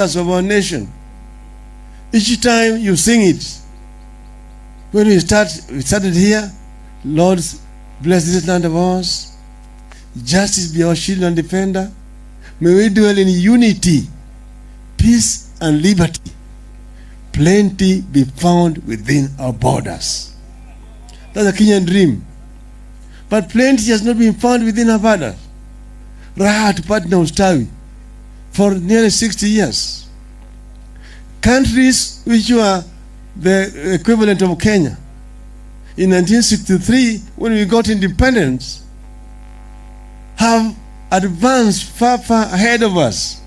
of our nation. Each time you sing it, when we started here, Lord, bless this land of ours. Justice be our shield and defender. May we dwell in unity, peace, and liberty. Plenty be found within our borders. That's a Kenyan dream. But plenty has not been found within our borders. Raha tupate na ustawi for nearly 60 years. Countries which were the equivalent of Kenya in 1963, when we got independence, have advanced far ahead of us.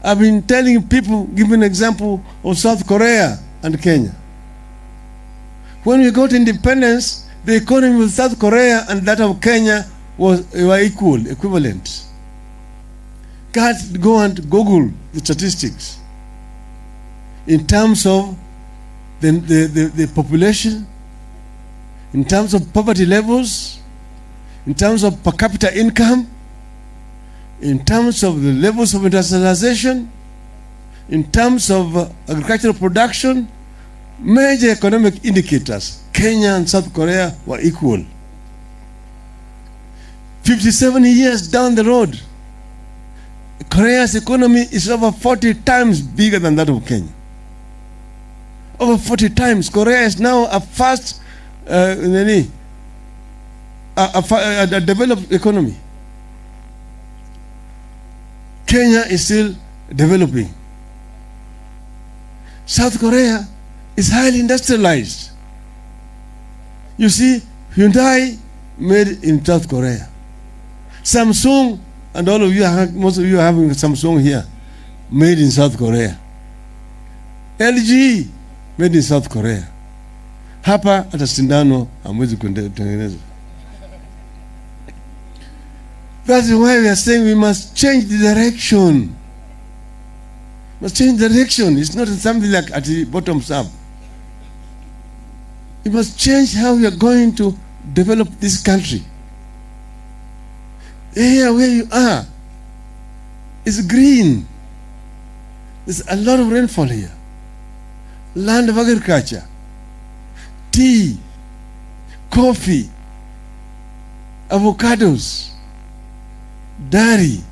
I've been telling people, giving an example of South Korea and Kenya. When we got independence, the economy of South Korea and that of Kenya were equal, equivalent. Go and Google the statistics in terms of the population, in terms of poverty levels, in terms of per capita income, in terms of the levels of industrialization, in terms of agricultural production. Major economic indicators, Kenya and South Korea were equal. 57 years down the road, Korea's economy is over 40 times bigger than that of Kenya. Over 40 times. Korea is now a developed economy. Kenya is still developing. South Korea is highly industrialized. You see, Hyundai made in South Korea. Samsung, and all of you, most of you are having Samsung here, made in South Korea. LG, made in South Korea. Hapa hata sindano hamwezi kutengeneza. That's why we are saying we must change the direction. Must change direction. It's not something like at the bottoms up. We must change how we are going to develop this country. Here where you are is green. There's a lot of rainfall here. Land of agriculture, tea, coffee, avocados, dairy,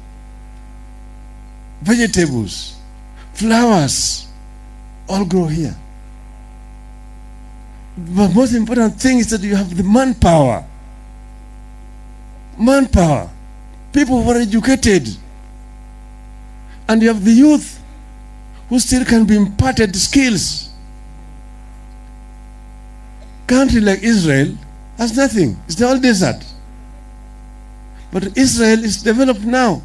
vegetables, flowers, all grow here. The most important thing is that you have the manpower. Manpower. People who are educated. And you have the youth who still can be imparted skills. Country like Israel has nothing. It's all desert. But Israel is developed now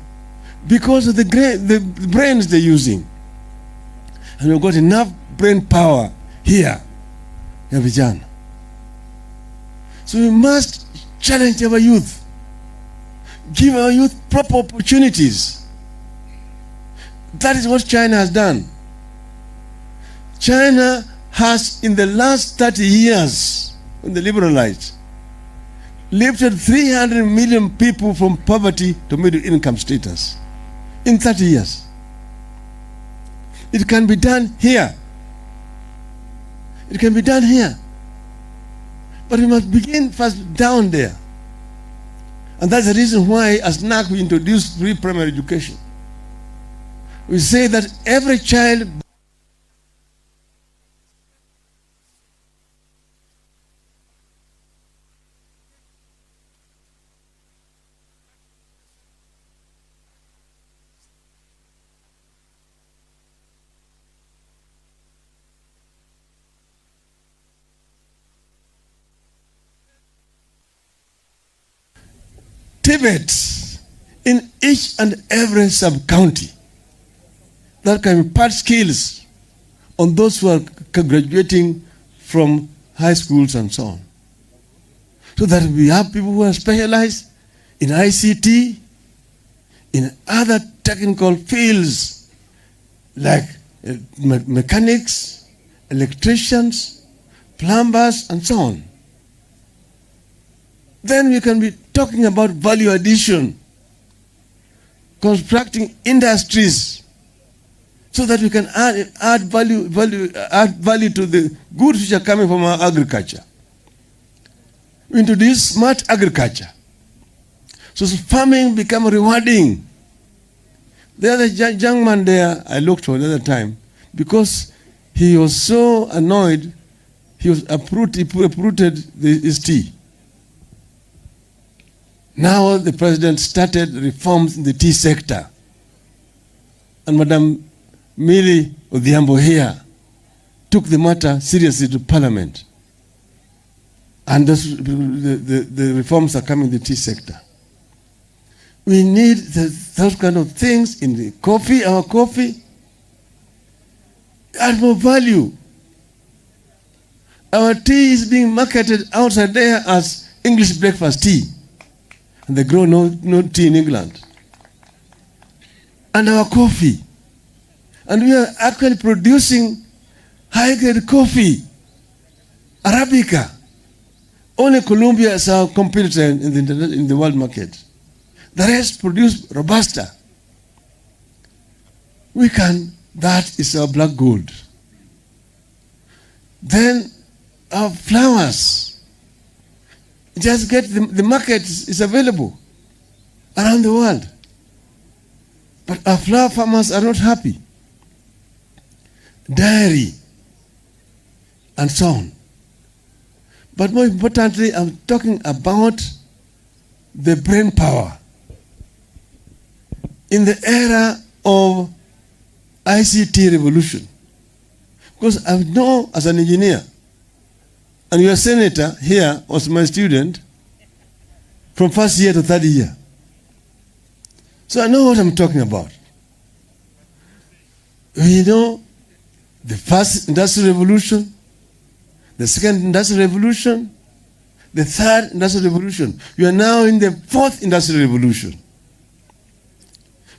because of the brains they're using. And we've got enough brain power here. Vijana. So we must challenge our youth, give our youth proper opportunities. That is what China has done. China has, in the last 30 years, when they liberalized, lifted 300 million people from poverty to middle income status in 30 years. It can be done here. It can be done here. But we must begin first down there. And that's the reason why, as NAC, we introduced free primary education. We say that every child Tibet in each and every sub-county that can impart skills on those who are graduating from high schools and so on. So that we have people who are specialized in ICT, in other technical fields like mechanics, electricians, plumbers, and so on. Then we can be talking about value addition, constructing industries so that we can add value to the goods which are coming from our agriculture. We introduce smart agriculture. So farming become rewarding. The other young man there, I looked for another time, because he was so annoyed, he uprooted his tea. Now the president started reforms in the tea sector. And Madam Raila Odinga here took the matter seriously to Parliament. And the reforms are coming in the tea sector. We need those kind of things in the coffee, our coffee. Add more value. Our tea is being marketed outside there as English breakfast tea. And they grow no tea in England. And our coffee. And we are actually producing high-grade coffee, Arabica. Only Colombia is our competitor in the world market. The rest produce Robusta. That is our black gold. Then our flowers. Just get the market is available around the world. But our flower farmers are not happy. Dairy and so on. But more importantly, I'm talking about the brain power. In the era of ICT revolution, because I know as an engineer, and your senator here was my student from first year to third year. So I know what I'm talking about. We know the first industrial revolution, the second industrial revolution, the third industrial revolution. We are now in the fourth industrial revolution.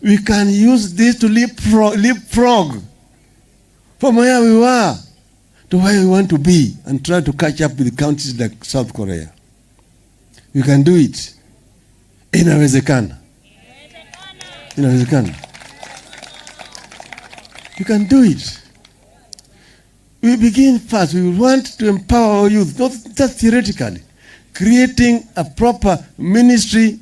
We can use this to leapfrog from where we were to where we want to be and try to catch up with countries like South Korea. We can do it. Inawezekana. Inawezekana. You can do it. We begin first. We want to empower our youth, not just theoretically, creating a proper ministry